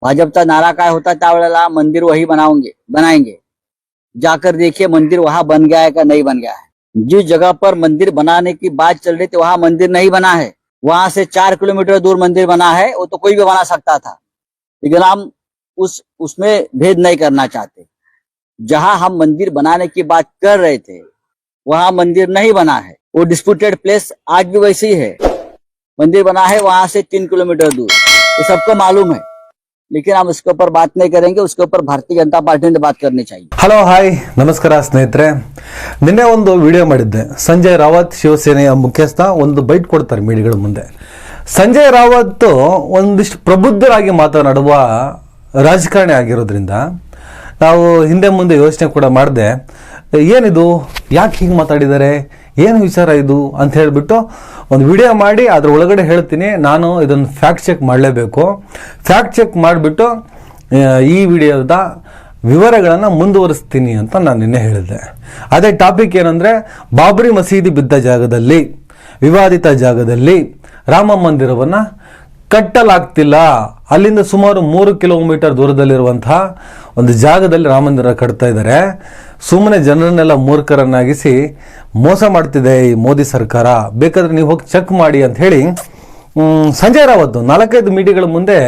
भाजपचा नारा काय होता त्यावेळेला मंदिर वही बनाएंगे जाकर देखिए मंदिर वहां बन गया है का नहीं बन गया है। जिस जगह पर मंदिर बनाने की बात चल रही थी वहां मंदिर नहीं बना है। वहां से 4 किलोमीटर दूर मंदिर बना है, वो तो कोई भी बना सकता था, लेकिन हम उसमें भेद नहीं करना चाहते। जहां हम मंदिर बनाने की बात कर रहे थे वहां मंदिर नहीं बना है। वो डिस्प्यूटेड प्लेस आज भी वैसी ही है। मंदिर बना है वहां से 3 किलोमीटर दूर, ये सबको मालूम है, लेकिन हम उसके ऊपर बात नहीं करेंगे। उसके ऊपर भारतीय जनता पार्टी ने बात करनी चाहिए। ಹಲೋ ಹಾಯ್ ನಮಸ್ಕಾರ ಸ್ನೇಹಿತರೆ, ನಿನ್ನೆ ಒಂದು ವಿಡಿಯೋ ಮಾಡಿದ್ದೆ. ಸಂಜಯ್ ರಾವತ್ ಶಿವಸೇನೆಯ ಮುಖ್ಯಸ್ಥ ಒಂದು ಬೈಟ್ ಕೊಡ್ತಾರೆ ಮೀಡಿಯಾಗಳ ಮುಂದೆ. ಸಂಜಯ್ ರಾವತ್ ಒಂದಿಷ್ಟು ಪ್ರಬುದ್ಧರಾಗಿ ಮಾತನಾಡುವ ರಾಜಕಾರಣಿ ಆಗಿರೋದ್ರಿಂದ ನಾವು ಹಿಂದೆ ಮುಂದೆ ಯೋಚನೆ ಕೂಡ ಮಾಡಿದೆ, ಏನಿದು, ಯಾಕೆ ಹೀಗೆ ಮಾತಾಡಿದ್ದಾರೆ, ಏನು ವಿಚಾರ ಇದು ಅಂತ ಹೇಳಿಬಿಟ್ಟು ಒಂದು ವಿಡಿಯೋ ಮಾಡಿ ಅದ್ರ ಒಳಗಡೆ ಹೇಳ್ತೀನಿ. ನಾನು ಇದನ್ನು ಫ್ಯಾಕ್ಟ್ ಚೆಕ್ ಮಾಡಲೇಬೇಕು. ಫ್ಯಾಕ್ಟ್ ಚೆಕ್ ಮಾಡಿಬಿಟ್ಟು ಈ ವಿಡಿಯೋದ ವಿವರಗಳನ್ನು ಮುಂದುವರಿಸ್ತೀನಿ ಅಂತ ನಾನು ನಿನ್ನೆ ಹೇಳಿದ್ದೆ. ಅದೇ ಟಾಪಿಕ್ ಏನಂದರೆ, ಬಾಬರಿ ಮಸೀದಿ ಬಿದ್ದ ಜಾಗದಲ್ಲಿ, ವಿವಾದಿತ ಜಾಗದಲ್ಲಿ ರಾಮ ಮಂದಿರವನ್ನು ಕಟ್ಟಲಾಗ್ತಿಲ್ಲ. ಅಲ್ಲಿಂದ ಸುಮಾರು 3 ಕಿಲೋಮೀಟರ್ ದೂರದಲ್ಲಿರುವಂತಹ ಒಂದು ಜಾಗದಲ್ಲಿ ರಾಮ ಮಂದಿರ ಕಟ್ತಾ ಇದ್ದಾರೆ. ಸುಮ್ಮನೆ ಜನರನ್ನೆಲ್ಲ ಮೂರ್ಖರನ್ನಾಗಿಸಿ ಮೋಸ ಮಾಡ್ತಿದೆ ಈ ಮೋದಿ ಸರ್ಕಾರ, ಬೇಕಾದ್ರೆ ನೀವು ಹೋಗಿ ಚೆಕ್ ಮಾಡಿ ಅಂತ ಹೇಳಿ ಸಂಜಯ್ ರಾವತ್ 4-5 ಮೀಡಿಯಾಗಳ ಮುಂದೆ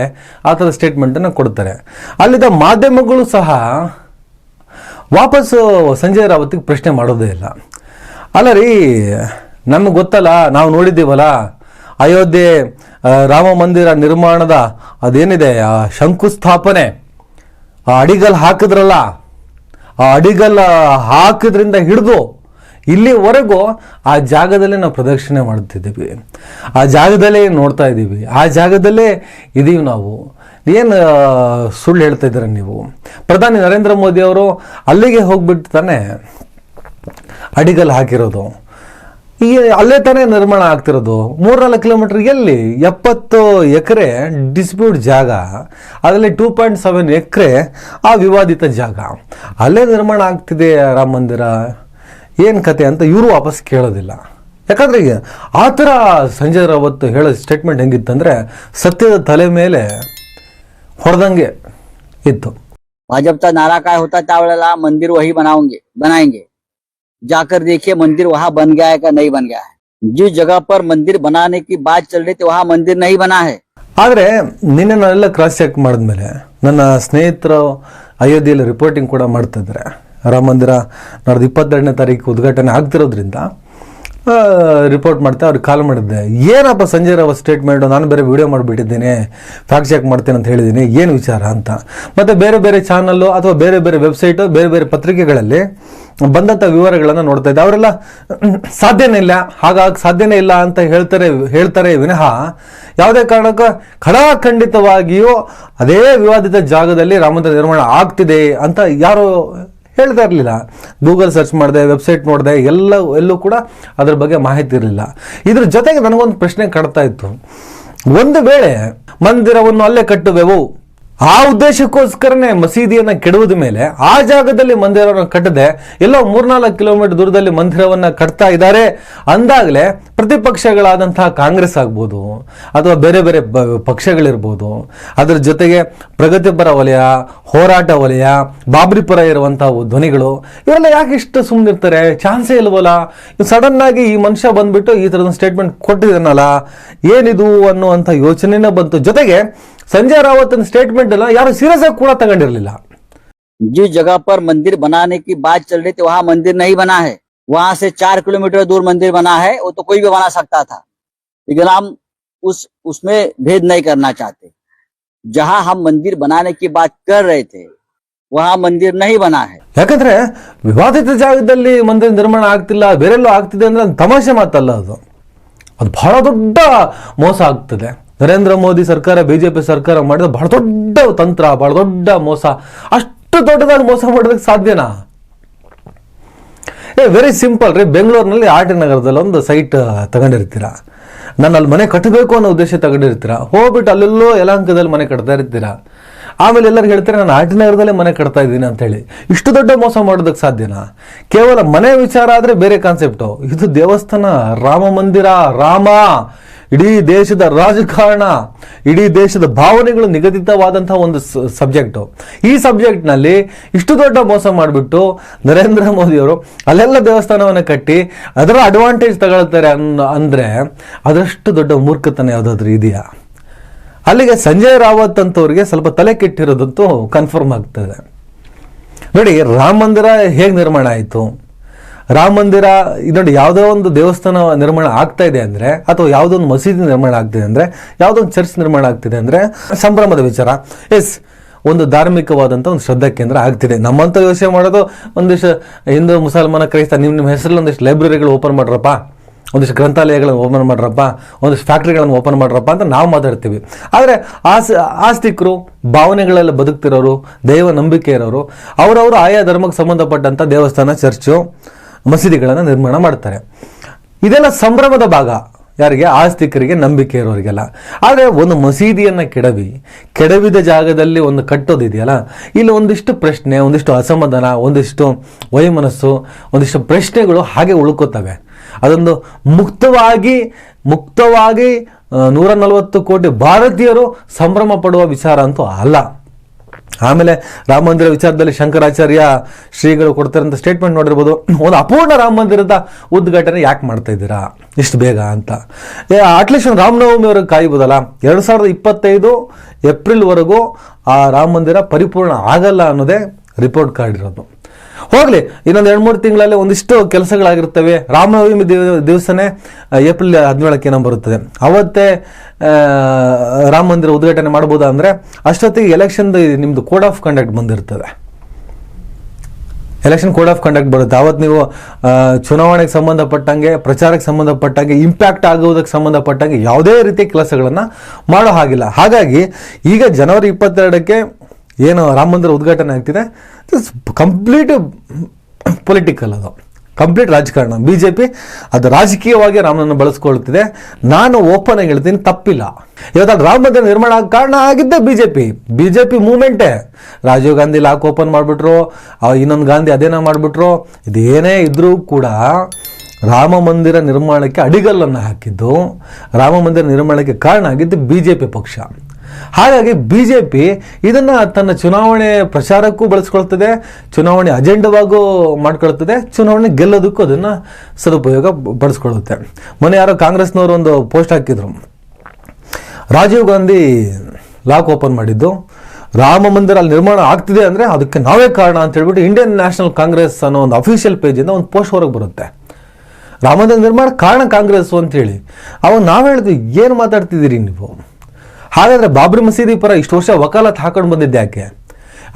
ಆ ಥರದ ಸ್ಟೇಟ್ಮೆಂಟನ್ನು ಕೊಡ್ತಾರೆ. ಅಲ್ಲಿದ್ದ ಮಾಧ್ಯಮಗಳು ಸಹ ವಾಪಸ್ಸು ಸಂಜಯ್ ರಾವತ್ಗೆ ಪ್ರಶ್ನೆ ಮಾಡೋದೇ ಇಲ್ಲ. ಅಲ್ಲ ರೀ, ನಮಗೆ ಗೊತ್ತಲ್ಲ, ನಾವು ನೋಡಿದ್ದೀವಲ್ಲ ಅಯೋಧ್ಯೆ ರಾಮ ಮಂದಿರ ನಿರ್ಮಾಣದ ಅದೇನಿದೆ ಆ ಶಂಕುಸ್ಥಾಪನೆ, ಆ ಅಡಿಗಲ್ ಹಾಕಿದ್ರಲ್ಲ, ಆ ಅಡಿಗಲ್ ಹಾಕಿದ್ರಿಂದ ಹಿಡಿದು ಇಲ್ಲಿವರೆಗೂ ಆ ಜಾಗದಲ್ಲೇ ನಾವು ಪ್ರದಕ್ಷಿಣೆ ಮಾಡ್ತಿದ್ದೀವಿ, ಆ ಜಾಗದಲ್ಲೇ ನೋಡ್ತಾ ಇದ್ದೀವಿ, ಆ ಜಾಗದಲ್ಲೇ ಇದ್ದೀವಿ ನಾವು. ಏನು ಸುಳ್ಳು ಹೇಳ್ತಾ ಇದ್ದೀರ ನೀವು? ಪ್ರಧಾನಿ ನರೇಂದ್ರ ಮೋದಿ ಅವರು ಅಲ್ಲಿಗೆ ಹೋಗ್ಬಿಟ್ಟು ತಾನೇ ಅಡಿಗಲ್ ಹಾಕಿರೋದು, ಈ ಅಲ್ಲೇ ತಾನೇ ನಿರ್ಮಾಣ ಆಗ್ತಿರೋದು. 3-4 ಕಿಲೋಮೀಟರ್ ಎಲ್ಲಿ 70 ಎಕರೆ ಡಿಸ್ಪ್ಯೂಟ್ ಜಾಗ, ಅದರಲ್ಲಿ 2.7 ಎಕರೆ ಆ ವಿವಾದಿತ ಜಾಗ, ಅಲ್ಲೇ ನಿರ್ಮಾಣ ಆಗ್ತಿದೆ ರಾಮ ಮಂದಿರ. ಏನು ಕತೆ ಅಂತ ಇವರು ವಾಪಸ್ ಕೇಳೋದಿಲ್ಲ. ಯಾಕಂದ್ರೆ ಈಗ ಆ ಥರ ಸಂಜಯ್ ರಾವತ್ ಹೇಳೋ ಸ್ಟೇಟ್ಮೆಂಟ್ ಹೆಂಗಿತ್ತಂದ್ರೆ ಸತ್ಯದ ತಲೆ ಮೇಲೆ ಹೊಡೆದಂಗೆ ಇತ್ತು. भाजपचा नारा काय होता त्यावेळेला मंदिर वही बनाएंगे जाकर देखिए मंदिर वहां बन गया है का नहीं बन गया है। जिस जगह पर मंदिर बनाने की बात चल रही थी वहां मंदिर नहीं बना है। ಆದರೆ ನಿನ್ನೆ ನಾನೆಲ್ಲ ಕ್ರಾಸ್ ಚೆಕ್ ಮಾಡಿದ್ಮೇಲೆ ನನ್ನ ಸ್ನೇಹಿತರು ಅಯೋಧ್ಯೆಯಲ್ಲಿ ರಿಪೋರ್ಟಿಂಗ್ ಕೂಡ ಮಾಡ್ತಾ ಇದ್ದಾರೆ. ರಾಮ ಮಂದಿರ ನಾಡ್ದು 22ನೇ ತಾರೀಕು ಉದ್ಘಾಟನೆ ಆಗ್ತಿರೋದ್ರಿಂದ ರಿಪೋರ್ಟ್ ಮಾಡ್ತಾ ಅವ್ರಿಗೆ ಕಾಲ್ ಮಾಡಿದ್ದೆ. ಏನಪ್ಪ ಸಂಜಯ್ ರಾವತ್ ಸ್ಟೇಟ್ಮೆಂಟ್, ನಾನು ಬೇರೆ ವಿಡಿಯೋ ಮಾಡಿಬಿಟ್ಟಿದ್ದೇನೆ, ಫ್ಯಾಕ್ಟ್ ಚೆಕ್ ಮಾಡ್ತೇನೆ ಅಂತ ಹೇಳಿದ್ದೀನಿ, ಏನು ವಿಚಾರ ಅಂತ. ಮತ್ತು ಬೇರೆ ಬೇರೆ ಚಾನಲ್ಲು ಅಥವಾ ಬೇರೆ ಬೇರೆ ವೆಬ್ಸೈಟು, ಬೇರೆ ಬೇರೆ ಪತ್ರಿಕೆಗಳಲ್ಲಿ ಬಂದಂಥ ವಿವರಗಳನ್ನು ನೋಡ್ತಾ ಇದ್ದೆ. ಅವರೆಲ್ಲ ಸಾಧ್ಯನೇ ಇಲ್ಲ, ಹಾಗಾಗಿ ಸಾಧ್ಯನೇ ಇಲ್ಲ ಅಂತ ಹೇಳ್ತಾರೆ ವಿನಃ ಯಾವುದೇ ಕಾರಣಕ್ಕೂ ಖಡಾಖಂಡಿತವಾಗಿಯೂ ಅದೇ ವಿವಾದಿತ ಜಾಗದಲ್ಲಿ ರಾಮಮಂದಿರ ನಿರ್ಮಾಣ ಆಗ್ತಿದೆ ಅಂತ ಯಾರು ಹೇಳ್ತಾ ಇರಲಿಲ್ಲ. ಗೂಗಲ್ ಸರ್ಚ್ ಮಾಡಿದೆ, ವೆಬ್ಸೈಟ್ ನೋಡಿದೆ, ಎಲ್ಲೂ ಕೂಡ ಅದ್ರ ಬಗ್ಗೆ ಮಾಹಿತಿ ಇರಲಿಲ್ಲ. ಇದ್ರ ಜೊತೆಗೆ ನನಗೊಂದು ಪ್ರಶ್ನೆ ಕಾಡ್ತಾ ಇತ್ತು, ಒಂದು ವೇಳೆ ಮಂದಿರವನ್ನು ಅಲ್ಲೇ ಕಟ್ಟುವೆವು, ಆ ಉದ್ದೇಶಕ್ಕೋಸ್ಕರನೇ ಮಸೀದಿಯನ್ನು ಕೆಡುವುದ ಮೇಲೆ ಆ ಜಾಗದಲ್ಲಿ ಮಂದಿರವನ್ನು ಕಟ್ಟದೆ ಎಲ್ಲೋ 3-4 ಕಿಲೋಮೀಟರ್ ದೂರದಲ್ಲಿ ಮಂದಿರವನ್ನು ಕಟ್ತಾ ಇದ್ದಾರೆ ಅಂದಾಗಲೇ ಪ್ರತಿಪಕ್ಷಗಳಾದಂತಹ ಕಾಂಗ್ರೆಸ್ ಆಗ್ಬೋದು ಅಥವಾ ಬೇರೆ ಬೇರೆ ಪಕ್ಷಗಳಿರ್ಬೋದು, ಅದರ ಜೊತೆಗೆ ಪ್ರಗತಿಪರ ವಲಯ, ಹೋರಾಟ ವಲಯ, ಬಾಬ್ರಿ ಪರ ಇರುವಂತಹ ಧ್ವನಿಗಳು, ಇವರೆಲ್ಲ ಯಾಕೆ ಇಷ್ಟು ಸುಮ್ಮನಿರ್ತಾರೆ? ಚಾನ್ಸೇ ಇಲ್ವಲ್ಲ. ಸಡನ್ ಆಗಿ ಈ ಮನುಷ್ಯ ಬಂದ್ಬಿಟ್ಟು ಈ ಥರದ ಸ್ಟೇಟ್ಮೆಂಟ್ ಕೊಟ್ಟಿದ್ದಾನಲ್ಲ, ಏನಿದು ಅನ್ನುವಂಥ ಯೋಚನೆನೇ ಬಂತು. ಜೊತೆಗೆ संजय रावत स्टेटमेंट यार सीरियस ಕೂಡ ತಗೊಂಡಿರಲಿಲ್ಲ. जिस जगह पर मंदिर बनाने की बात चल रही थी वहां मंदिर नहीं बना है। वहां से 4 किलोमीटर दूर मंदिर बना है, वो तो कोई भी बना सकता था, लेकिन हम उसमें भेद नहीं करना चाहते। जहां हम मंदिर बनाने की बात कर रहे थे वहां मंदिर नहीं बना है. ಯಾಕಂದ್ರೆ ವಿವಾದಿತ ಜಾಗದಲ್ಲಿ ಮಂದಿರ ನಿರ್ಮಾಣ ಆಗ್ತಿಲ್ಲ, ಬೇರೆಲ್ಲೋ ಆಗ್ತಿದೆ ಅಂದ್ರೆ ತಮಾಷೆ ಮಾತಲ್ಲ, ಅದು ಬಹಳ ದೊಡ್ಡ ಮೋಸ ಆಗ್ತದೆ. ನರೇಂದ್ರ ಮೋದಿ ಸರ್ಕಾರ, ಬಿಜೆಪಿ ಸರ್ಕಾರ ಮಾಡಿದ ಬಹಳ ದೊಡ್ಡ ತಂತ್ರ, ಬಹಳ ದೊಡ್ಡ ಮೋಸ. ಅಷ್ಟು ದೊಡ್ಡದಾಗಿ ಮೋಸ ಮಾಡೋದಕ್ಕೆ ಸಾಧ್ಯನಾ? ವೆರಿ ಸಿಂಪಲ್ ರೀ. ಬೆಂಗಳೂರಿನಲ್ಲಿ ಆರ್ ಟಿ ನಗರದಲ್ಲಿ ಒಂದು ಸೈಟ್ ತಗೊಂಡಿರ್ತೀರಾ, ನಾನು ಅಲ್ಲಿ ಮನೆ ಕಟ್ಟಬೇಕು ಅನ್ನೋ ಉದ್ದೇಶ ತಗೊಂಡಿರ್ತೀರಾ, ಹೋಗ್ಬಿಟ್ಟು ಅಲ್ಲೆಲ್ಲೋ ಯಲಹಂಕದಲ್ಲಿ ಮನೆ ಕಟ್ತಾ ಇರ್ತೀರಾ. ಆಮೇಲೆ ಎಲ್ಲರೂ ಹೇಳ್ತಾರೆ ನಾನು ಆರ್ ಟಿ ನಗರದಲ್ಲೇ ಮನೆ ಕಟ್ತಾ ಇದ್ದೀನಿ ಅಂತ ಹೇಳಿ. ಇಷ್ಟು ದೊಡ್ಡ ಮೋಸ ಮಾಡೋದಕ್ಕೆ ಸಾಧ್ಯನಾ? ಕೇವಲ ಮನೆ ವಿಚಾರ ಆದರೆ ಬೇರೆ ಕಾನ್ಸೆಪ್ಟು. ಇದು ದೇವಸ್ಥಾನ, ರಾಮ ಮಂದಿರ, ರಾಮ ಇಡೀ ದೇಶದ ರಾಜಕಾರಣ, ಇಡೀ ದೇಶದ ಭಾವನೆಗಳು ನಿಗದಿತವಾದಂತಹ ಒಂದು ಸಬ್ಜೆಕ್ಟು. ಈ ಸಬ್ಜೆಕ್ಟ್ನಲ್ಲಿ ಇಷ್ಟು ದೊಡ್ಡ ಮೋಸ ಮಾಡಿಬಿಟ್ಟು ನರೇಂದ್ರ ಮೋದಿಯವರು ಅಲ್ಲೆಲ್ಲ ದೇವಸ್ಥಾನವನ್ನು ಕಟ್ಟಿ ಅದರ ಅಡ್ವಾಂಟೇಜ್ ತಗೊಳ್ತಾರೆ ಅಂದರೆ ಅದರಷ್ಟು ದೊಡ್ಡ ಮೂರ್ಖತನ ಯಾವುದಾದ್ರೂ ಇದೆಯಾ? ಅಲ್ಲಿಗೆ ಸಂಜಯ್ ರಾವತ್ ಅಂತವ್ರಿಗೆ ಸ್ವಲ್ಪ ತಲೆ ಕೆಟ್ಟಿರೋದಂತೂ ಕನ್ಫರ್ಮ್ ಆಗ್ತದೆ. ನೋಡಿ, ರಾಮ ಮಂದಿರ ಹೇಗೆ ನಿರ್ಮಾಣ ಆಯಿತು? ರಾಮ ಮಂದಿರ ನೋಡಿ, ಯಾವುದೋ ಒಂದು ದೇವಸ್ಥಾನ ನಿರ್ಮಾಣ ಆಗ್ತಾ ಇದೆ ಅಂದರೆ, ಅಥವಾ ಯಾವುದೋ ಒಂದು ಮಸೀದಿ ನಿರ್ಮಾಣ ಆಗ್ತಿದೆ ಅಂದರೆ, ಯಾವುದೋ ಒಂದು ಚರ್ಚ್ ನಿರ್ಮಾಣ ಆಗ್ತಿದೆ ಅಂದರೆ ಸಂಭ್ರಮದ ವಿಚಾರ. ಎಸ್, ಒಂದು ಧಾರ್ಮಿಕವಾದಂಥ ಒಂದು ಶ್ರದ್ಧಾ ಕೇಂದ್ರ ಆಗ್ತಿದೆ. ನಮ್ಮಂತ ಯೋಚನೆ ಮಾಡೋದು ಒಂದಿಷ್ಟು ಹಿಂದೂ, ಮುಸಲ್ಮಾನ, ಕ್ರೈಸ್ತ, ನಿಮ್ಮ ಹೆಸರಲ್ಲಿ ಒಂದಿಷ್ಟು ಲೈಬ್ರರಿಗಳು ಓಪನ್ ಮಾಡ್ರಪ್ಪ, ಒಂದಿಷ್ಟು ಗ್ರಂಥಾಲಯಗಳನ್ನು ಓಪನ್ ಮಾಡ್ರಪ್ಪ, ಒಂದಿಷ್ಟು ಫ್ಯಾಕ್ಟ್ರಿಗಳನ್ನು ಓಪನ್ ಮಾಡ್ರಪ್ಪ ಅಂತ ನಾವು ಮಾತಾಡ್ತೀವಿ. ಆದರೆ ಆಸ್ತಿಕರು, ಭಾವನೆಗಳೆಲ್ಲ ಬದುಕ್ತಿರೋರು, ದೈವ ನಂಬಿಕೆ ಇರೋರು, ಅವರವರು ಆಯಾ ಧರ್ಮಕ್ಕೆ ಸಂಬಂಧಪಟ್ಟಂಥ ದೇವಸ್ಥಾನ, ಚರ್ಚು, ಮಸೀದಿಗಳನ್ನು ನಿರ್ಮಾಣ ಮಾಡ್ತಾರೆ. ಇದೆಲ್ಲ ಸಂಭ್ರಮದ ಭಾಗ. ಯಾರಿಗೆ? ಆಸ್ತಿಕರಿಗೆ, ನಂಬಿಕೆ ಇರೋರಿಗೆಲ್ಲ. ಆದರೆ ಒಂದು ಮಸೀದಿಯನ್ನು ಕೆಡವಿದ ಜಾಗದಲ್ಲಿ ಒಂದು ಕಟ್ಟೋದಿದೆಯಲ್ಲ, ಇಲ್ಲಿ ಒಂದಿಷ್ಟು ಪ್ರಶ್ನೆ, ಒಂದಿಷ್ಟು ಅಸಮಾಧಾನ, ಒಂದಿಷ್ಟು ವೈಮನಸ್ಸು, ಒಂದಿಷ್ಟು ಪ್ರಶ್ನೆಗಳು ಹಾಗೆ ಉಳ್ಕೋತವೆ. ಅದೊಂದು ಮುಕ್ತವಾಗಿ 140 ಕೋಟಿ ಭಾರತೀಯರು ಸಂಭ್ರಮ ಪಡುವ ವಿಚಾರ ಅಂತೂ ಅಲ್ಲ. ಆಮೇಲೆ ರಾಮ ಮಂದಿರ ವಿಚಾರದಲ್ಲಿ ಶಂಕರಾಚಾರ್ಯ ಶ್ರೀಗಳು ಕೊಡ್ತಾರಂತ ಸ್ಟೇಟ್ಮೆಂಟ್ ನೋಡಿರ್ಬೋದು. ಒಂದು ಅಪೂರ್ಣ ರಾಮ ಮಂದಿರದ ಉದ್ಘಾಟನೆ ಯಾಕೆ ಮಾಡ್ತಾ ಇದ್ದೀರಾ ಇಷ್ಟು ಬೇಗ ಅಂತ. ಅಟ್ಲೀಸ್ಟ್ ಒಂದು ರಾಮನವಮಿವರೆಗೆ ಕಾಯ್ಬೋದಲ್ಲ. 2025 ಏಪ್ರಿಲ್ವರೆಗೂ ಆ ರಾಮ ಮಂದಿರ ಪರಿಪೂರ್ಣ ಆಗಲ್ಲ ಅನ್ನೋದೇ ರಿಪೋರ್ಟ್ ಕಾರ್ಡ್ ಇರೋದು. ಹೋಗ್ಲಿ, ಇನ್ನೊಂದು 2-3 ತಿಂಗಳಲ್ಲಿ ಒಂದಿಷ್ಟು ಕೆಲಸಗಳಾಗಿರ್ತವೆ. ರಾಮನವಮಿ ದಿವಸನೇ ಏಪ್ರಿಲ್ 17ಕ್ಕೆ ಏನೋ ಬರುತ್ತದೆ. ಅವತ್ತೇ ರಾಮ ಮಂದಿರ ಉದ್ಘಾಟನೆ ಮಾಡ್ಬೋದಾ ಅಂದರೆ ಅಷ್ಟೊತ್ತಿಗೆ ಎಲೆಕ್ಷನ್ದು ನಿಮ್ಮದು ಕೋಡ್ ಆಫ್ ಕಂಡಕ್ಟ್ ಬಂದಿರ್ತದೆ. ಎಲೆಕ್ಷನ್ ಕೋಡ್ ಆಫ್ ಕಂಡಕ್ಟ್ ಬರುತ್ತೆ. ಅವತ್ತು ನೀವು ಚುನಾವಣೆಗೆ ಸಂಬಂಧಪಟ್ಟಂಗೆ, ಪ್ರಚಾರಕ್ಕೆ ಸಂಬಂಧಪಟ್ಟಂಗೆ, ಇಂಪ್ಯಾಕ್ಟ್ ಆಗುವುದಕ್ಕೆ ಸಂಬಂಧಪಟ್ಟಂಗೆ ಯಾವುದೇ ರೀತಿಯ ಕೆಲಸಗಳನ್ನು ಮಾಡೋ ಹಾಗಿಲ್ಲ. ಹಾಗಾಗಿ ಈಗ ಜನವರಿ 22ಕ್ಕೆ ಏನು ರಾಮ ಮಂದಿರ ಉದ್ಘಾಟನೆ ಆಗ್ತಿದೆ, ಕಂಪ್ಲೀಟ್ ಪೊಲಿಟಿಕಲ್, ಅದು ಕಂಪ್ಲೀಟ್ ರಾಜಕಾರಣ. BJP ಅದು ರಾಜಕೀಯವಾಗಿ ರಾಮನನ್ನು ಬಳಸ್ಕೊಳ್ತಿದೆ. ನಾನು ಓಪನ್ ಆಗಿ ಹೇಳ್ತೀನಿ, ತಪ್ಪಿಲ್ಲ. ಇವತ್ತು ರಾಮ ಮಂದಿರ ನಿರ್ಮಾಣ ಕಾರಣ ಆಗಿದ್ದೆ BJP ಮೂವ್ಮೆಂಟೇ. ರಾಜೀವ್ ಗಾಂಧಿ ಲಾಕ್ ಓಪನ್ ಮಾಡಿಬಿಟ್ರು, ಇನ್ನೊಂದು ಗಾಂಧಿ ಅದೇನೋ ಮಾಡಿಬಿಟ್ರು. ಇದೇನೇ ಇದ್ರೂ ಕೂಡ ರಾಮ ಮಂದಿರ ನಿರ್ಮಾಣಕ್ಕೆ ಅಡಿಗಲ್ಲನ್ನು ಹಾಕಿದ್ದು, ರಾಮ ಮಂದಿರ ನಿರ್ಮಾಣಕ್ಕೆ ಕಾರಣ ಆಗಿದ್ದು BJP ಪಕ್ಷ. ಹಾಗಾಗಿ BJP ಇದನ್ನು ತನ್ನ ಚುನಾವಣೆ ಪ್ರಚಾರಕ್ಕೂ ಬಳಸ್ಕೊಳ್ತದೆ, ಚುನಾವಣೆ ಅಜೆಂಡವಾಗೂ ಮಾಡ್ಕೊಳ್ತದೆ, ಚುನಾವಣೆ ಗೆಲ್ಲೋದಕ್ಕೂ ಅದನ್ನು ಸದುಪಯೋಗ ಪಡಿಸ್ಕೊಳ್ಳುತ್ತೆ. ಮೊನ್ನೆ ಯಾರೋ ಕಾಂಗ್ರೆಸ್ನವರು ಒಂದು ಪೋಸ್ಟ್ ಹಾಕಿದ್ರು, ರಾಜೀವ್ ಗಾಂಧಿ ಲಾಕ್ ಓಪನ್ ಮಾಡಿದ್ದು ರಾಮ ಮಂದಿರ ಅಲ್ಲಿ ನಿರ್ಮಾಣ ಆಗ್ತಿದೆ ಅಂದರೆ ಅದಕ್ಕೆ ನಾವೇ ಕಾರಣ ಅಂತ ಹೇಳ್ಬಿಟ್ಟು ಇಂಡಿಯನ್ ನ್ಯಾಷನಲ್ ಕಾಂಗ್ರೆಸ್ ಅನ್ನೋ ಒಂದು ಅಫಿಷಿಯಲ್ ಪೇಜಿಂದ ಒಂದು ಪೋಸ್ಟ್ ಹೊರಗೆ ಬರುತ್ತೆ. ರಾಮ ಮಂದಿರ ನಿರ್ಮಾಣ ಕಾರಣ ಕಾಂಗ್ರೆಸ್ ಅಂತೇಳಿ. ಅವಾಗ ನಾವು ಹೇಳಿದ್ವಿ, ಏನು ಮಾತಾಡ್ತಿದ್ದೀರಿ ನೀವು? ಹಾಗಾದರೆ ಬಾಬ್ರಿ ಮಸೀದಿ ಪರ ಇಷ್ಟು ವರ್ಷ ವಕಾಲತ್ ಹಾಕೊಂಡು ಬಂದಿದ್ದೆ ಯಾಕೆ?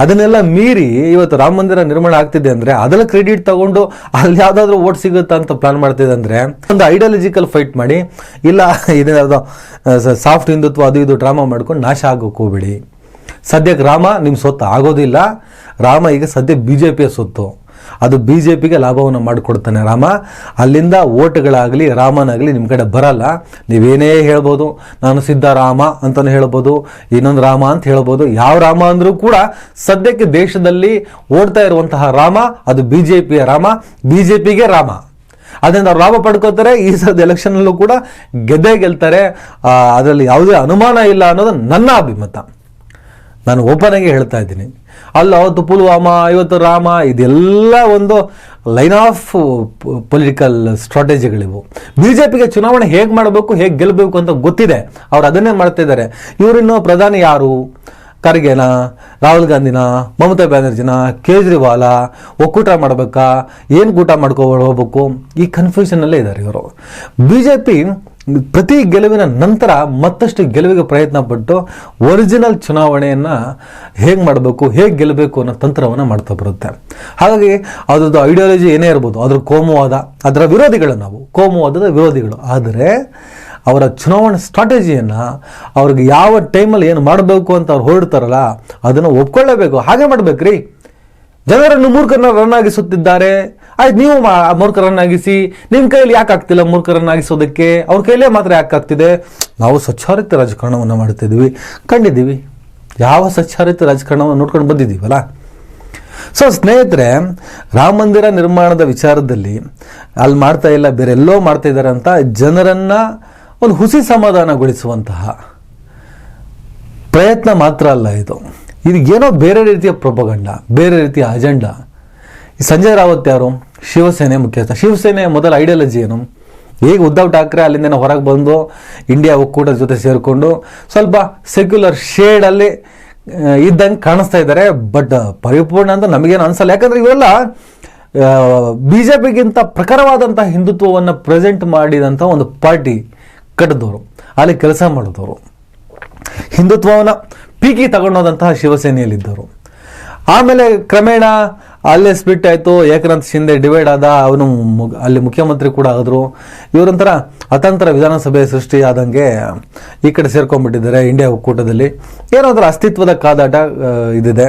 ಅದನ್ನೆಲ್ಲ ಮೀರಿ ಇವತ್ತು ರಾಮ ಮಂದಿರ ನಿರ್ಮಾಣ ಆಗ್ತಿದೆ ಅಂದರೆ ಅದೆಲ್ಲ ಕ್ರೆಡಿಟ್ ತಗೊಂಡು ಅಲ್ಲಿ ಯಾವುದಾದ್ರೂ ಓಟ್ ಸಿಗುತ್ತಾ ಅಂತ ಪ್ಲಾನ್ ಮಾಡ್ತಿದೆ ಅಂದರೆ ಒಂದು ಐಡಿಯಾಲಜಿಕಲ್ ಫೈಟ್ ಮಾಡಿ, ಇಲ್ಲ ಇದೇನಾದ್ರು ಸಾಫ್ಟ್ ಹಿಂದುತ್ವ ಅದು ಇದು ಡ್ರಾಮಾ ಮಾಡ್ಕೊಂಡು ನಾಶ ಆಗೋಕೆ ಹೋಗ್ಬೇಡಿ. ಸದ್ಯಕ್ಕೆ ರಾಮ ನಿಮ್ಮ ಸೊತ್ತು ಆಗೋದಿಲ್ಲ. ರಾಮ ಈಗ ಸದ್ಯ BJPಯ ಸೊತ್ತು. ಅದು BJPಗೆ ಲಾಭವನ್ನು ಮಾಡಿಕೊಡ್ತಾನೆ ರಾಮ. ಅಲ್ಲಿಂದ ಓಟ್ಗಳಾಗಲಿ ರಾಮನಾಗಲಿ ನಿಮ್ಮ ಕಡೆ ಬರಲ್ಲ. ನೀವೇನೇ ಹೇಳ್ಬೋದು, ನಾನು ಸಿದ್ದರಾಮ ಅಂತಲೂ ಹೇಳ್ಬೋದು, ಇನ್ನೊಂದು ರಾಮ ಅಂತ ಹೇಳ್ಬೋದು. ಯಾವ ರಾಮ ಅಂದರೂ ಕೂಡ ಸದ್ಯಕ್ಕೆ ದೇಶದಲ್ಲಿ ಓಡ್ತಾ ಇರುವಂತಹ ರಾಮ ಅದು BJPಯ ರಾಮ, BJPಗೆ ರಾಮ. ಅದರಿಂದ ಅವ್ರು ಲಾಭ ಪಡ್ಕೋತಾರೆ. ಈ ಸದ ಎಲೆಕ್ಷನಲ್ಲೂ ಕೂಡ ಗೆಲ್ತಾರೆ. ಅದರಲ್ಲಿ ಯಾವುದೇ ಅನುಮಾನ ಇಲ್ಲ ಅನ್ನೋದು ನನ್ನ ಅಭಿಮತ. ನಾನು ಓಪನ್ ಆಗಿ ಹೇಳ್ತಾ ಇದ್ದೀನಿ. ಅಲ್ಲ, ಅವತ್ತು ಪುಲ್ವಾಮಾ, ಇವತ್ತು ರಾಮ, ಇದೆಲ್ಲ ಒಂದು ಲೈನ್ ಆಫ್ ಪೊಲಿಟಿಕಲ್ ಸ್ಟ್ರಾಟಜಿಗಳಿವು. BJPಗೆ ಚುನಾವಣೆ ಹೇಗೆ ಮಾಡಬೇಕು, ಹೇಗೆ ಗೆಲ್ಲಬೇಕು ಅಂತ ಗೊತ್ತಿದೆ. ಅವ್ರು ಅದನ್ನೇ ಮಾಡ್ತಾ ಇದ್ದಾರೆ. ಇವರಿನ್ನು ಪ್ರಧಾನಿ ಯಾರು? ಖರ್ಗೆನಾ, ರಾಹುಲ್ ಗಾಂಧಿನ, ಮಮತಾ ಬ್ಯಾನರ್ಜಿನ, ಕೇಜ್ರಿವಾಲ, ಒಕ್ಕೂಟ ಮಾಡಬೇಕಾ, ಏನು ಕೂಟ ಮಾಡ್ಕೊಂಡು ಹೋಗ್ಬೇಕು, ಈ ಕನ್ಫ್ಯೂಷನಲ್ಲೇ ಇದ್ದಾರೆ ಇವರು. BJP ಪ್ರತಿ ಗೆಲುವಿನ ನಂತರ ಮತ್ತಷ್ಟು ಗೆಲುವಿಗೆ ಪ್ರಯತ್ನ ಪಟ್ಟು ಒರಿಜಿನಲ್ ಚುನಾವಣೆಯನ್ನು ಹೇಗೆ ಮಾಡಬೇಕು, ಹೇಗೆ ಗೆಲ್ಲಬೇಕು ಅನ್ನೋ ತಂತ್ರವನ್ನು ಮಾಡ್ತಾ ಬರುತ್ತೆ. ಹಾಗಾಗಿ ಅದ್ರದ್ದು ಐಡಿಯಾಲಜಿ ಏನೇ ಇರ್ಬೋದು, ಅದ್ರ ಕೋಮುವಾದ, ಅದರ ವಿರೋಧಿಗಳು ನಾವು, ಕೋಮುವಾದದ ವಿರೋಧಿಗಳು. ಆದರೆ ಅವರ ಚುನಾವಣಾ ಸ್ಟ್ರಾಟಜಿಯನ್ನು ಅವ್ರಿಗೆ ಯಾವ ಟೈಮಲ್ಲಿ ಏನು ಮಾಡಬೇಕು ಅಂತ ಅವ್ರು ಹೊರಡ್ತಾರಲ್ಲ ಅದನ್ನು ಒಪ್ಕೊಳ್ಳೇಬೇಕು. ಹಾಗೆ ಮಾಡ್ಬೇಕ್ರಿ. ಜನರನ್ನು ಮೂರ್ಖರನ್ನಾಗಿಸುತ್ತಿದ್ದಾರೆ. ಆಯ್ತು, ನೀವು ಮೂರ್ಖರನ್ನಾಗಿಸಿ. ನಿಮ್ಮ ಕೈಯಲ್ಲಿ ಯಾಕೆ ಆಗ್ತಿಲ್ಲ ಮೂರ್ಖರನ್ನಾಗಿಸೋದಕ್ಕೆ? ಅವ್ರ ಕೈಲೇ ಮಾತ್ರ ಯಾಕೆ ಆಗ್ತಿದೆ? ನಾವು ಸ್ವಚ್ಛಾರಿತ ರಾಜಕಾರಣವನ್ನು ಮಾಡ್ತಿದ್ದೀವಿ, ಕಂಡಿದ್ದೀವಿ. ಯಾವ ಸ್ವಚ್ಛಾರಿತ ರಾಜಕಾರಣವನ್ನು ನೋಡ್ಕೊಂಡು ಬಂದಿದ್ದೀವಲ್ಲ. ಸೊ ಸ್ನೇಹಿತರೆ, ರಾಮ ಮಂದಿರ ನಿರ್ಮಾಣದ ವಿಚಾರದಲ್ಲಿ ಅಲ್ಲಿ ಮಾಡ್ತಾ ಇಲ್ಲ, ಬೇರೆ ಎಲ್ಲೋ ಮಾಡ್ತಾ ಇದ್ದಾರೆ ಅಂತ ಜನರನ್ನು ಒಂದು ಹುಸಿ ಸಮಾಧಾನಗೊಳಿಸುವಂತಹ ಪ್ರಯತ್ನ ಮಾತ್ರ ಅಲ್ಲ ಇದು ಏನೋ ಬೇರೆ ರೀತಿಯ ಪ್ರೊಪಗಂಡ, ಬೇರೆ ರೀತಿಯ ಅಜೆಂಡಾ. ಈ ಸಂಜಯ್ ರಾವತ್ ಯಾರು? ಶಿವಸೇನೆ ಮುಖ್ಯಸ್ಥ. ಶಿವಸೇನೆಯ ಮೊದಲ ಐಡಿಯಾಲಜಿ ಏನು? ಈಗ ಉದ್ಧವ್ ಠಾಕ್ರೆ ಅಲ್ಲಿಂದ ಹೊರಗೆ ಬಂದು ಇಂಡಿಯಾ ಒಕ್ಕೂಟದ ಜೊತೆ ಸೇರಿಕೊಂಡು ಸ್ವಲ್ಪ ಸೆಕ್ಯುಲರ್ ಶೇಡಲ್ಲಿ ಇದ್ದಂಗೆ ಕಾಣಿಸ್ತಾ ಇದ್ದಾರೆ. ಬಟ್ ಪರಿಪೂರ್ಣ ಅಂತ ನಮಗೇನು ಅನ್ಸಲ್ಲ. ಯಾಕಂದ್ರೆ ಇವೆಲ್ಲ BJPಗಿಂತ ಪ್ರಖರವಾದಂತಹ ಹಿಂದುತ್ವವನ್ನು ಪ್ರೆಸೆಂಟ್ ಮಾಡಿದಂಥ ಒಂದು ಪಾರ್ಟಿ ಕಟ್ಟಿದವರು, ಅಲ್ಲಿ ಕೆಲಸ ಮಾಡಿದವರು, ಹಿಂದುತ್ವವನ್ನು ಪೀಕಿ ತಗೊಂಡೋದಂತಹ ಶಿವಸೇನೆಯಲ್ಲಿದ್ದರು. ಆಮೇಲೆ ಕ್ರಮೇಣ ಅಲ್ಲೇ ಸ್ಪ್ಲಿಟ್ ಆಯಿತು. ಏಕನಾಥ್ ಶಿಂದೆ ಡಿವೈಡ್ ಆದ, ಅವನು ಅಲ್ಲಿ ಮುಖ್ಯಮಂತ್ರಿ ಕೂಡ ಆದರು. ಇವರೊಂಥರ ಅತಂತ್ರ ವಿಧಾನಸಭೆ ಸೃಷ್ಟಿ ಆದಂಗೆ ಈ ಕಡೆ ಸೇರ್ಕೊಂಡ್ಬಿಟ್ಟಿದ್ದಾರೆ ಇಂಡಿಯಾ ಒಕ್ಕೂಟದಲ್ಲಿ. ಏನೋ ಒಂಥರ ಅಸ್ತಿತ್ವದ ಕಾದಾಟ ಇದಿದೆ.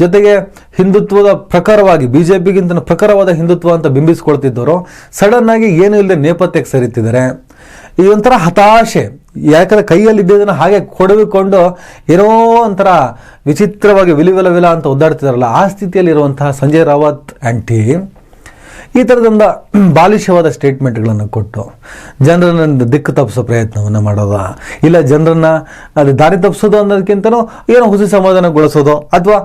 ಜೊತೆಗೆ ಹಿಂದುತ್ವದ ಪ್ರಖರವಾಗಿ BJPಗಿಂತ ಪ್ರಖರವಾದ ಹಿಂದುತ್ವ ಅಂತ ಬಿಂಬಿಸ್ಕೊಳ್ತಿದ್ದವರು ಸಡನ್ ಆಗಿ ಏನೂ ಇಲ್ಲದೆ ನೇಪಥ್ಯಕ್ಕೆ ಸರಿತಿದ್ದಾರೆ. ಇದೊಂಥರ ಹತಾಶೆ. ಯಾಕಂದ್ರೆ ಕೈಯಲ್ಲಿದ್ದದನ್ನು ಹಾಗೆ ಕೊಡವಿಕೊಂಡು ಏನೋ ಒಂಥರ ವಿಚಿತ್ರವಾಗಿ ವಿಲ ಅಂತ ಒದ್ದಾಡ್ತಿದಾರಲ್ಲ, ಆ ಸ್ಥಿತಿಯಲ್ಲಿರುವಂತಹ ಸಂಜಯ್ ರಾವತ್ ಆ್ಯಂಡ್ ಟೀಮ್ ಈ ಥರದೊಂದು ಬಾಲಿಶವಾದ ಸ್ಟೇಟ್ಮೆಂಟ್ಗಳನ್ನು ಕೊಟ್ಟು ಜನರನ್ನು ದಿಕ್ಕು ತಪ್ಪಿಸೋ ಪ್ರಯತ್ನವನ್ನು ಮಾಡೋದ, ಇಲ್ಲ ಜನರನ್ನು ಅಲ್ಲಿ ದಾರಿ ತಪ್ಪಿಸೋದು ಅನ್ನೋದಕ್ಕಿಂತನೂ ಏನೋ ಹುಸಿ ಸಮಾಧಾನಗೊಳಿಸೋದು ಅಥವಾ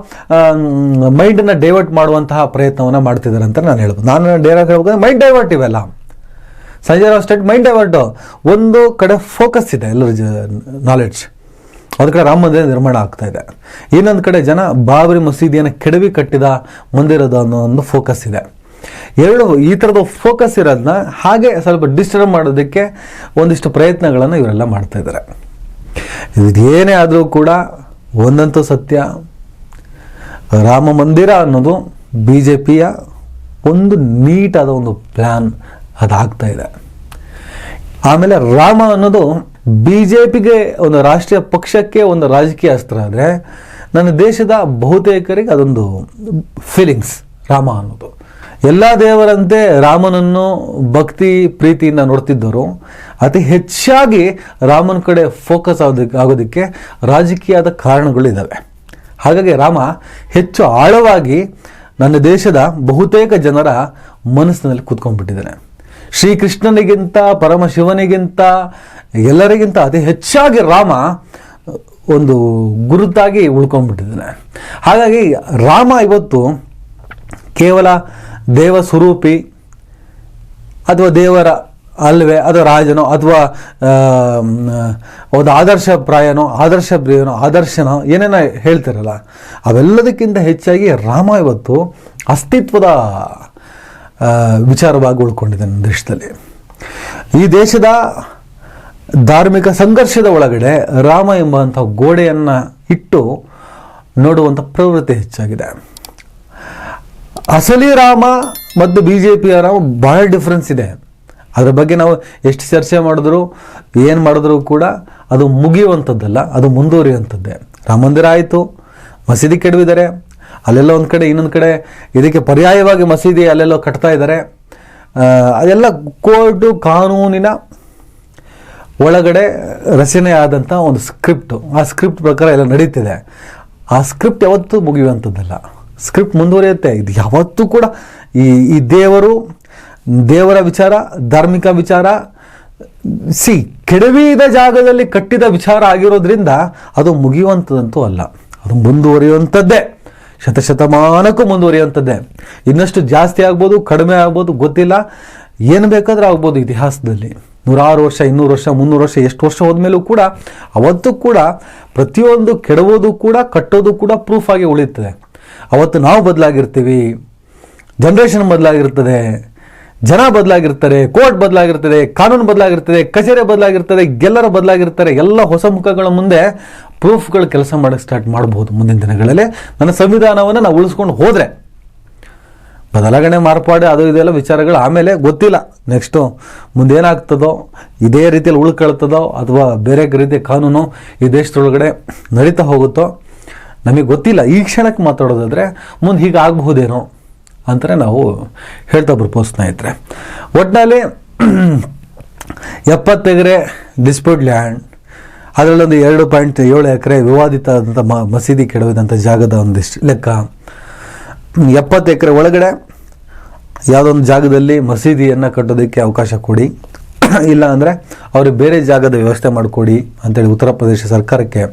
ಮೈಂಡನ್ನು ಡೈವರ್ಟ್ ಮಾಡುವಂತಹ ಪ್ರಯತ್ನವನ್ನು ಮಾಡ್ತಿದ್ದಾರೆ ಅಂತ ನಾನು ಹೇಳ್ಬೋದು. ನಾನು ಡೈರೆಕ್ಟ್ ಹೇಳ್ಬೇಕು, ಮೈಂಡ್ ಡೈವರ್ಟ್ ಇವೆಲ್ಲ. Sanjay Rao state mind divert. ಒಂದು ಕಡೆ ಫೋಕಸ್ ಇದೆ, ಎಲ್ಲರ ನಾಲೆಡ್ಜ್ ಒಂದು ಕಡೆ ರಾಮ ಮಂದಿರ ನಿರ್ಮಾಣ ಆಗ್ತಾ ಇದೆ, ಇನ್ನೊಂದು ಕಡೆ ಜನ ಬಾಬರಿ ಮಸೀದಿಯನ್ನು ಕೆಡವಿ ಕಟ್ಟಿದ ಮಂದಿರದ ಅನ್ನೋ ಒಂದು ಫೋಕಸ್ ಇದೆ. ಎರಡು ಈ ಥರದ ಫೋಕಸ್ ಇರೋದನ್ನ ಹಾಗೆ ಸ್ವಲ್ಪ ಡಿಸ್ಟರ್ಬ್ ಮಾಡೋದಕ್ಕೆ ಒಂದಿಷ್ಟು ಪ್ರಯತ್ನಗಳನ್ನು ಇವರೆಲ್ಲ ಮಾಡ್ತಾ ಇದ್ದಾರೆ. ಇದೇನೇ ಆದರೂ ಕೂಡ ಒಂದಂತೂ ಸತ್ಯ, ರಾಮ ಮಂದಿರ ಅನ್ನೋದು BJPಯ ಒಂದು ನೀಟಾದ ಒಂದು ಪ್ಲ್ಯಾನ್ ಅದಾಗ್ತಾ ಇದೆ. ಆಮೇಲೆ ರಾಮ ಅನ್ನೋದು BJPಗೆ ಒಂದು ರಾಷ್ಟ್ರೀಯ ಪಕ್ಷಕ್ಕೆ ಒಂದು ರಾಜಕೀಯ ಅಸ್ತ್ರ ಆದರೆ, ನನ್ನ ದೇಶದ ಬಹುತೇಕರಿಗೆ ಅದೊಂದು ಫೀಲಿಂಗ್ಸ್. ರಾಮ ಅನ್ನೋದು ಎಲ್ಲ ದೇವರಂತೆ ರಾಮನನ್ನು ಭಕ್ತಿ ಪ್ರೀತಿಯಿಂದ ನೋಡ್ತಿದ್ದರು. ಅತಿ ಹೆಚ್ಚಾಗಿ ರಾಮನ ಕಡೆ ಫೋಕಸ್ ಆಗೋದಕ್ಕೆ ರಾಜಕೀಯದ ಕಾರಣಗಳಿದ್ದಾವೆ. ಹಾಗಾಗಿ ರಾಮ ಹೆಚ್ಚು ಆಳವಾಗಿ ನನ್ನ ದೇಶದ ಬಹುತೇಕ ಜನರ ಮನಸ್ಸಿನಲ್ಲಿ ಕೂತ್ಕೊಂಡ್ಬಿಟ್ಟಿದ್ದಾನೆ. ಶ್ರೀಕೃಷ್ಣನಿಗಿಂತ ಪರಮಶಿವನಿಗಿಂತ ಎಲ್ಲರಿಗಿಂತ ಅತಿ ಹೆಚ್ಚಾಗಿ ರಾಮ ಒಂದು ಗುರುತಾಗಿ ಉಳ್ಕೊಂಡ್ಬಿಟ್ಟಿದ್ದಾನೆ. ಹಾಗಾಗಿ ರಾಮ ಇವತ್ತು ಕೇವಲ ದೇವ ಸ್ವರೂಪಿ ಅಥವಾ ದೇವರ ಅಲ್ವೇ ಅಥವಾ ರಾಜನೋ ಅಥವಾ ಒಂದು ಆದರ್ಶ ಪ್ರಾಯನೋ ಆದರ್ಶ ಪ್ರಿಯನೋ ಆದರ್ಶನೋ ಏನೇನೋ ಹೇಳ್ತಿರಲ್ಲ, ಅವೆಲ್ಲದಕ್ಕಿಂತ ಹೆಚ್ಚಾಗಿ ರಾಮ ಇವತ್ತು ಅಸ್ತಿತ್ವದ ವಿಚಾರವಾಗಿ ಉಳ್ಕೊಂಡಿದೆ ನನ್ನ ದೇಶದಲ್ಲಿ. ಈ ದೇಶದ ಧಾರ್ಮಿಕ ಸಂಘರ್ಷದ ಒಳಗಡೆ ರಾಮ ಎಂಬಂಥ ಗೋಡೆಯನ್ನು ಇಟ್ಟು ನೋಡುವಂಥ ಪ್ರವೃತ್ತಿ ಹೆಚ್ಚಾಗಿದೆ. ಅಸಲಿ ರಾಮ ಮತ್ತು BJPಯ ರಾಮ ಬಹಳ ಡಿಫ್ರೆನ್ಸ್ ಇದೆ. ಅದರ ಬಗ್ಗೆ ನಾವು ಎಷ್ಟು ಚರ್ಚೆ ಮಾಡಿದ್ರು ಏನು ಮಾಡಿದ್ರು ಕೂಡ ಅದು ಮುಗಿಯುವಂಥದ್ದಲ್ಲ, ಅದು ಮುಂದುವರಿಯುವಂಥದ್ದೇ. ರಾಮ ಮಂದಿರ ಆಯಿತು, ಮಸೀದಿ ಕೆಡವಿದ್ದಾರೆ, ಅಲ್ಲೆಲ್ಲ ಒಂದು ಕಡೆ, ಇನ್ನೊಂದು ಕಡೆ ಇದಕ್ಕೆ ಪರ್ಯಾಯವಾಗಿ ಮಸೀದಿ ಅಲ್ಲೆಲ್ಲೋ ಕಟ್ತಾ ಇದ್ದಾರೆ. ಅದೆಲ್ಲ ಕೋರ್ಟು ಕಾನೂನಿನ ಒಳಗಡೆ ರಚನೆ ಆದಂಥ ಒಂದು ಸ್ಕ್ರಿಪ್ಟು. ಆ ಸ್ಕ್ರಿಪ್ಟ್ ಪ್ರಕಾರ ಎಲ್ಲ ನಡೀತಿದೆ. ಆ ಸ್ಕ್ರಿಪ್ಟ್ ಯಾವತ್ತೂ ಮುಗಿಯುವಂಥದ್ದಲ್ಲ, ಸ್ಕ್ರಿಪ್ಟ್ ಮುಂದುವರಿಯುತ್ತೆ. ಇದು ಯಾವತ್ತೂ ಕೂಡ ಈ ದೇವರ ವಿಚಾರ, ಧಾರ್ಮಿಕ ವಿಚಾರ, ಕೆಡವಿದ ಜಾಗದಲ್ಲಿ ಕಟ್ಟಿದ ವಿಚಾರ ಆಗಿರೋದ್ರಿಂದ ಅದು ಮುಗಿಯುವಂಥದ್ದಂತೂ ಅಲ್ಲ, ಅದು ಮುಂದುವರಿಯುವಂಥದ್ದೇ, ಶತಶತಮಾನಕ್ಕೂ ಮುಂದುವರಿಯುವಂಥದ್ದೇ. ಇನ್ನಷ್ಟು ಜಾಸ್ತಿ ಆಗ್ಬೋದು, ಕಡಿಮೆ ಆಗ್ಬೋದು, ಗೊತ್ತಿಲ್ಲ. ಏನು ಬೇಕಾದರೂ ಆಗ್ಬೋದು. ಇತಿಹಾಸದಲ್ಲಿ 100 ವರ್ಷ, 200 ವರ್ಷ, 300 ವರ್ಷ, ಎಷ್ಟು ವರ್ಷ ಹೋದ್ಮೇಲೂ ಕೂಡ ಅವತ್ತು ಕೂಡ ಪ್ರತಿಯೊಂದು ಕೆಡವೋದು ಕೂಡ ಕಟ್ಟೋದು ಕೂಡ ಪ್ರೂಫ್ ಆಗಿ ಉಳಿಯುತ್ತದೆ. ಅವತ್ತು ನಾವು ಬದಲಾಗಿರ್ತೀವಿ, ಜನ್ರೇಷನ್ ಬದಲಾಗಿರ್ತದೆ, ಜನ ಬದಲಾಗಿರ್ತಾರೆ, ಕೋರ್ಟ್ ಬದಲಾಗಿರ್ತದೆ, ಕಾನೂನು ಬದಲಾಗಿರ್ತದೆ, ಕಚೇರಿ ಬದಲಾಗಿರ್ತದೆ, ಎಲ್ಲರ ಬದಲಾಗಿರ್ತಾರೆ. ಎಲ್ಲ ಹೊಸ ಮುಖಗಳ ಮುಂದೆ ಪ್ರೂಫ್ಗಳು ಕೆಲಸ ಮಾಡೋಕ್ಕೆ ಸ್ಟಾರ್ಟ್ ಮಾಡ್ಬೋದು ಮುಂದಿನ ದಿನಗಳಲ್ಲಿ. ನನ್ನ ಸಂವಿಧಾನವನ್ನು ನಾವು ಉಳಿಸ್ಕೊಂಡು ಹೋದರೆ ಬದಲಾವಣೆ ಮಾರ್ಪಾಡು ಅದು ಇದೆಲ್ಲ ವಿಚಾರಗಳು ಆಮೇಲೆ ಗೊತ್ತಿಲ್ಲ. ನೆಕ್ಸ್ಟು ಮುಂದೇನಾಗ್ತದೋ, ಇದೇ ರೀತಿಯಲ್ಲಿ ಉಳ್ಕೊಳ್ತದೋ ಅಥವಾ ಬೇರೆ ರೀತಿಯ ಕಾನೂನು ಈ ದೇಶದೊಳಗಡೆ ನಡೀತಾ ಹೋಗುತ್ತೋ ನಮಗೆ ಗೊತ್ತಿಲ್ಲ. ಈ ಕ್ಷಣಕ್ಕೆ ಮಾತಾಡೋದಾದರೆ ಮುಂದೆ ಹೀಗೆ ಆಗಬಹುದೇನೋ ಅಂತಾರೆ ನಾವು ಹೇಳ್ತಾ ಬರ್ಬೋದು ಸ್ನೇಹಿತರೆ. ಒಟ್ಟಿನಲ್ಲಿ 70 ಎಕರೆ ಡಿಸ್ಪ್ಯೂಟ್ ಲ್ಯಾಂಡ್, ಅದರಲ್ಲೊಂದು 2.7 ಎಕರೆ ವಿವಾದಿತ ಆದಂಥ ಮಸೀದಿ ಕೆಡವಿದಂಥ ಜಾಗದ ಒಂದಿಷ್ಟು ಲೆಕ್ಕ. 70 ಎಕರೆ ಒಳಗಡೆ ಯಾವುದೊಂದು ಜಾಗದಲ್ಲಿ ಮಸೀದಿಯನ್ನು ಕಟ್ಟೋದಕ್ಕೆ ಅವಕಾಶ ಕೊಡಿ. ಇಲ್ಲ ಅಂದರೆ ಅವ್ರಿಗೆ ಬೇರೆ ಜಾಗದ ವ್ಯವಸ್ಥೆ ಮಾಡಿಕೊಡಿ ಅಂತೇಳಿ ಉತ್ತರ ಪ್ರದೇಶ ಸರ್ಕಾರಕ್ಕೆ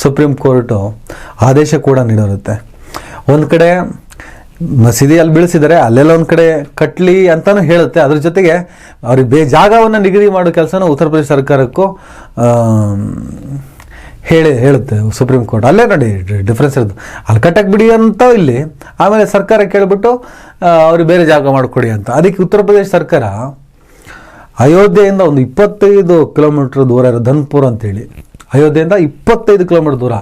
ಸುಪ್ರೀಂ ಕೋರ್ಟು ಆದೇಶ ಕೂಡ ನೀಡಿರುತ್ತೆ. ಒಂದು ಕಡೆ ಮಸೀದಿ ಅಲ್ಲಿ ಬೀಳಿಸಿದರೆ ಅಲ್ಲೆಲ್ಲ ಒಂದು ಕಡೆ ಕಟ್ಲಿ ಅಂತಾನು ಹೇಳುತ್ತೆ. ಅದ್ರ ಜೊತೆಗೆ ಅವ್ರಿಗೆ ಜಾಗವನ್ನು ನಿಗದಿ ಮಾಡೋ ಕೆಲಸನೂ ಉತ್ತರ ಪ್ರದೇಶ ಸರ್ಕಾರಕ್ಕೂ ಹೇಳುತ್ತೆ ಸುಪ್ರೀಂ ಕೋರ್ಟ್. ಅಲ್ಲೇ ನೋಡಿ ಡಿಫ್ರೆನ್ಸ್ ಇರೋದು. ಅಲ್ಲಿ ಕಟ್ಟಕ್ಕೆ ಬಿಡಿ ಅಂತ ಇಲ್ಲಿ, ಆಮೇಲೆ ಸರ್ಕಾರ ಕೇಳಿಬಿಟ್ಟು ಅವ್ರಿಗೆ ಬೇರೆ ಜಾಗ ಮಾಡಿಕೊಡಿ ಅಂತ. ಅದಕ್ಕೆ ಉತ್ತರ ಪ್ರದೇಶ ಸರ್ಕಾರ ಅಯೋಧ್ಯೆಯಿಂದ ಒಂದು 25 ಕಿಲೋಮೀಟರ್ ದೂರ ಇರೋ ಧನ್ಪುರ್ ಅಂತೇಳಿ, ಅಯೋಧ್ಯೆಯಿಂದ 25 ಕಿಲೋಮೀಟರ್ ದೂರ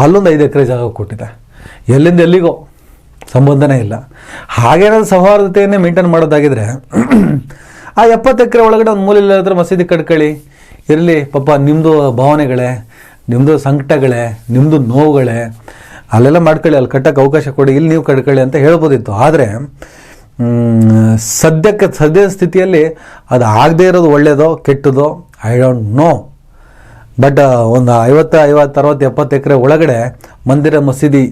ಅಲ್ಲೊಂದು 5 ಎಕರೆ ಜಾಗ ಕೊಟ್ಟಿದೆ. ಎಲ್ಲಿಂದ ಎಲ್ಲಿಗೋ ಸಂಬಂಧನೇ ಇಲ್ಲ. ಹಾಗೇನಾದ್ರು ಸೌಹಾರ್ದತೆಯನ್ನೇ ಮೇಂಟೈನ್ ಮಾಡೋದಾಗಿದ್ರೆ ಆ 70 ಎಕರೆ ಒಳಗಡೆ ಒಂದು ಮೂಲೆಯಲ್ಲಿ ಹತ್ರ ಮಸೀದಿ ಕಟ್ಕೊಳ್ಳಿ, ಇರಲಿ ಪಾಪ, ನಿಮ್ಮದು ಭಾವನೆಗಳೇ, ನಿಮ್ಮದು ಸಂಕಟಗಳೇ, ನಿಮ್ಮದು ನೋವುಗಳೇ, ಅಲ್ಲೆಲ್ಲ ಮಾಡ್ಕೊಳ್ಳಿ, ಅಲ್ಲಿ ಕಟ್ಟಕ್ಕೆ ಅವಕಾಶ ಕೊಡಿ, ಇಲ್ಲಿ ನೀವು ಕಟ್ಕೊಳ್ಳಿ ಅಂತ ಹೇಳ್ಬೋದಿತ್ತು. ಆದರೆ ಸದ್ಯದ ಸ್ಥಿತಿಯಲ್ಲಿ ಅದು ಆಗದೇ ಇರೋದು ಒಳ್ಳೆಯದೋ ಕೆಟ್ಟದೋ ಐ ಡೋಂಟ್ ನೋ. ಬಟ್ ಒಂದು 50, 60, 70 ಎಕರೆ ಒಳಗಡೆ ಮಂದಿರ ಮಸೀದಿ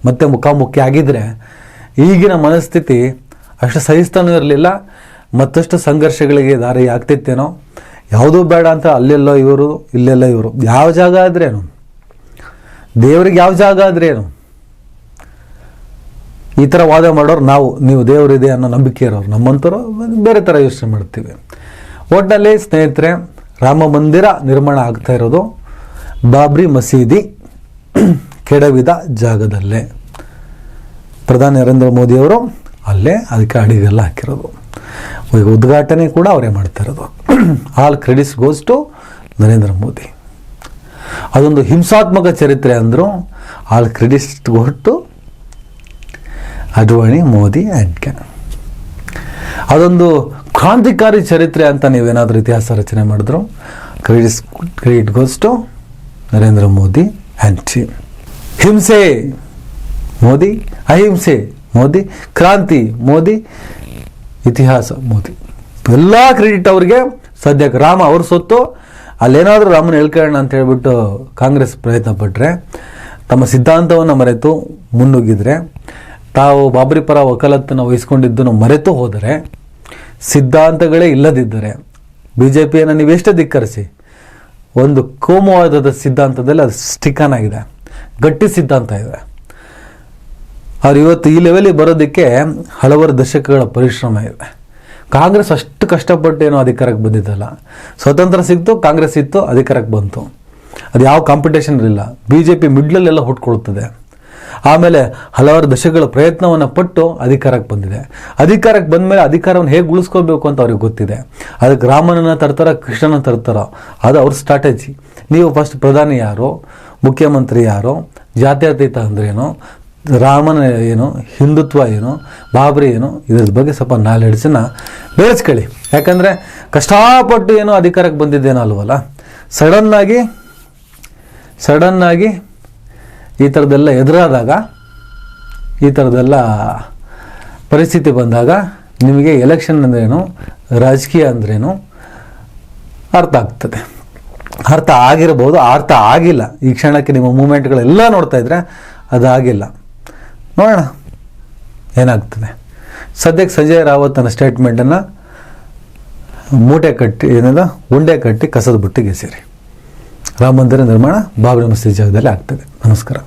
ಮತ್ತೆ ಮುಖಾಮುಖಿ ಆಗಿದ್ದರೆ ಈಗಿನ ಮನಸ್ಥಿತಿ ಅಷ್ಟು ಸಹಿಸ್ತಾನೂ ಇರಲಿಲ್ಲ, ಮತ್ತಷ್ಟು ಸಂಘರ್ಷಗಳಿಗೆ ದಾರಿ ಆಗ್ತಿತ್ತೇನೋ. ಯಾವುದೂ ಬೇಡ ಅಂತ ಅಲ್ಲೆಲ್ಲೋ ಇವರು, ಇಲ್ಲೆಲ್ಲ ಇವರು. ಯಾವ ಜಾಗ ಆದ್ರೇನು, ದೇವರಿಗೆ ಯಾವ ಜಾಗ ಆದ್ರೇನು, ಈ ಥರ ವಾದ ಮಾಡೋರು ನಾವು. ನೀವು ದೇವರಿದೆ ಅನ್ನೋ ನಂಬಿಕೆ ಇರೋರು. ನಮ್ಮಂಥವ್ರು ಬೇರೆ ಥರ ಯೋಚನೆ ಮಾಡ್ತೀವಿ. ಒಟ್ಟಿನಲ್ಲಿ ಸ್ನೇಹಿತರೆ, ರಾಮ ಮಂದಿರ ನಿರ್ಮಾಣ ಆಗ್ತಾ ಇರೋದು ಬಾಬ್ರಿ ಮಸೀದಿ ಕೆಡವಿದ ಜಾಗದಲ್ಲೇ. ಪ್ರಧಾನಿ ನರೇಂದ್ರ ಮೋದಿಯವರು ಅಲ್ಲೇ ಅದಕ್ಕೆ ಅಡಿಗೆಲ್ಲ ಹಾಕಿರೋದು. ಈಗ ಉದ್ಘಾಟನೆ ಕೂಡ ಅವರೇ ಮಾಡ್ತಾ ಇರೋದು. All credits goes to Narendra Modi. ಅದೊಂದು ಹಿಂಸಾತ್ಮಕ ಚರಿತ್ರೆ ಅಂದರು, all credits goes to Advani, Modi and ಕ್ಯಾನ್. ಅದೊಂದು ಕ್ರಾಂತಿಕಾರಿ ಚರಿತ್ರೆ ಅಂತ ನೀವೇನಾದರೂ ಇತಿಹಾಸ ರಚನೆ ಮಾಡಿದ್ರು, credit goes to Narendra Modi and team. ಹಿಂಸೆ ಮೋದಿ, ಅಹಿಂಸೆ ಮೋದಿ, ಕ್ರಾಂತಿ ಮೋದಿ, ಇತಿಹಾಸ ಮೋದಿ. ಎಲ್ಲ ಕ್ರೆಡಿಟ್ ಅವ್ರಿಗೆ. ಸದ್ಯಕ್ಕೆ ರಾಮ ಅವ್ರ ಸೊತ್ತು. ಅಲ್ಲೇನಾದರೂ ರಾಮನ ಹೇಳ್ಕೊಳ್ಳೋಣ ಅಂತ ಹೇಳ್ಬಿಟ್ಟು ಕಾಂಗ್ರೆಸ್ ಪ್ರಯತ್ನ ಪಟ್ಟರೆ, ತಮ್ಮ ಸಿದ್ಧಾಂತವನ್ನು ಮರೆತು ಮುನ್ನುಗ್ಗಿದ್ರೆ, ತಾವು ಬಾಬರಿ ಪರ ವಕಾಲತ್ತನ್ನು ವಹಿಸ್ಕೊಂಡಿದ್ದನ್ನು ಮರೆತು ಹೋದರೆ, ಸಿದ್ಧಾಂತಗಳೇ ಇಲ್ಲದಿದ್ದರೆ, BJPಯನ್ನು ನೀವೆಷ್ಟೇ ಧಿಕ್ಕರಿಸಿ, ಒಂದು ಕೋಮುವಾದದ ಸಿದ್ಧಾಂತದಲ್ಲಿ ಅದು ಸ್ಟಿಕನ್ ಆಗಿದೆ, ಗಟ್ಟಿ ಸಿದ್ಧಾಂತ ಇದೆ. ಅವ್ರು ಇವತ್ತು ಈ ಲೆವೆಲಿಗೆ ಬರೋದಕ್ಕೆ ಹಲವಾರು ದಶಕಗಳ ಪರಿಶ್ರಮ ಇದೆ. ಕಾಂಗ್ರೆಸ್ ಅಷ್ಟು ಕಷ್ಟಪಟ್ಟು ಏನೋ ಅಧಿಕಾರಕ್ಕೆ ಬಂದಿದ್ದಲ್ಲ. ಸ್ವತಂತ್ರ ಸಿಕ್ತು, ಕಾಂಗ್ರೆಸ್ ಇತ್ತು, ಅಧಿಕಾರಕ್ಕೆ ಬಂತು. ಅದು ಯಾವ ಕಾಂಪಿಟೇಷನ್ ಇರಲಿಲ್ಲ. BJP ಮಿಡ್ಲಲ್ಲೆಲ್ಲ ಹುಟ್ಕೊಳ್ತದೆ. ಆಮೇಲೆ ಹಲವಾರು ದಶಕಗಳ ಪ್ರಯತ್ನವನ್ನು ಪಟ್ಟು ಅಧಿಕಾರಕ್ಕೆ ಬಂದಿದೆ. ಅಧಿಕಾರಕ್ಕೆ ಬಂದ ಮೇಲೆ ಅಧಿಕಾರವನ್ನು ಹೇಗೆ ಉಳಿಸ್ಕೋಬೇಕು ಅಂತ ಅವ್ರಿಗೆ ಗೊತ್ತಿದೆ. ಅದಕ್ಕೆ ರಾಮನನ್ನು ತರ್ತಾರ, ಕೃಷ್ಣನ ತರ್ತಾರ, ಅದು ಅವ್ರ ಸ್ಟ್ರಾಟಜಿ. ನೀವು ಫಸ್ಟ್ ಪ್ರಧಾನಿ ಯಾರು, ಮುಖ್ಯಮಂತ್ರಿ ಯಾರು, ಜಾತ್ಯತೀತ ಅಂದ್ರೇನು, ರಾಮನ ಏನು, ಹಿಂದುತ್ವ ಏನು, ಬಾಬರಿ ಏನು, ಇದ್ರ ಬಗ್ಗೆ ಸ್ವಲ್ಪ ನಾಲೆಡ್ಜನ್ನು ಬೆಳೆಸ್ಕೊಳ್ಳಿ. ಯಾಕಂದರೆ ಕಷ್ಟಪಟ್ಟು ಏನೋ ಅಧಿಕಾರಕ್ಕೆ ಬಂದಿದ್ದೇನೋ ಅಲ್ವಲ್ಲ. ಸಡನ್ನಾಗಿ ಈ ಥರದ್ದೆಲ್ಲ ಎದುರಾದಾಗ, ಈ ಥರದ್ದೆಲ್ಲ ಪರಿಸ್ಥಿತಿ ಬಂದಾಗ ನಿಮಗೆ ಎಲೆಕ್ಷನ್ ಅಂದ್ರೇನು, ರಾಜಕೀಯ ಅಂದ್ರೇನು ಅರ್ಥ ಆಗ್ತದೆ. ಅರ್ಥ ಆಗಿರ್ಬೋದು, ಅರ್ಥ ಆಗಿಲ್ಲ. ಈ ಕ್ಷಣಕ್ಕೆ ನಿಮ್ಮ ಮೂಮೆಂಟ್ಗಳೆಲ್ಲ ನೋಡ್ತಾ ಇದ್ರೆ ಅದಾಗಿಲ್ಲ. ನೋಡೋಣ ಏನಾಗ್ತದೆ. ಸದ್ಯಕ್ಕೆ ಸಂಜಯ್ ರಾವತನ ಸ್ಟೇಟ್ಮೆಂಟನ್ನು ಉಂಡೆ ಕಟ್ಟಿ ಕಸದ ಬುಟ್ಟಿಗೆ ಸೇರಿ. ರಾಮ ಮಂದಿರ ನಿರ್ಮಾಣ ಬಾಬರಿ ಮಸೀದಿ ಜಾಗದಲ್ಲಿ ಆಗ್ತದೆ. ನಮಸ್ಕಾರ.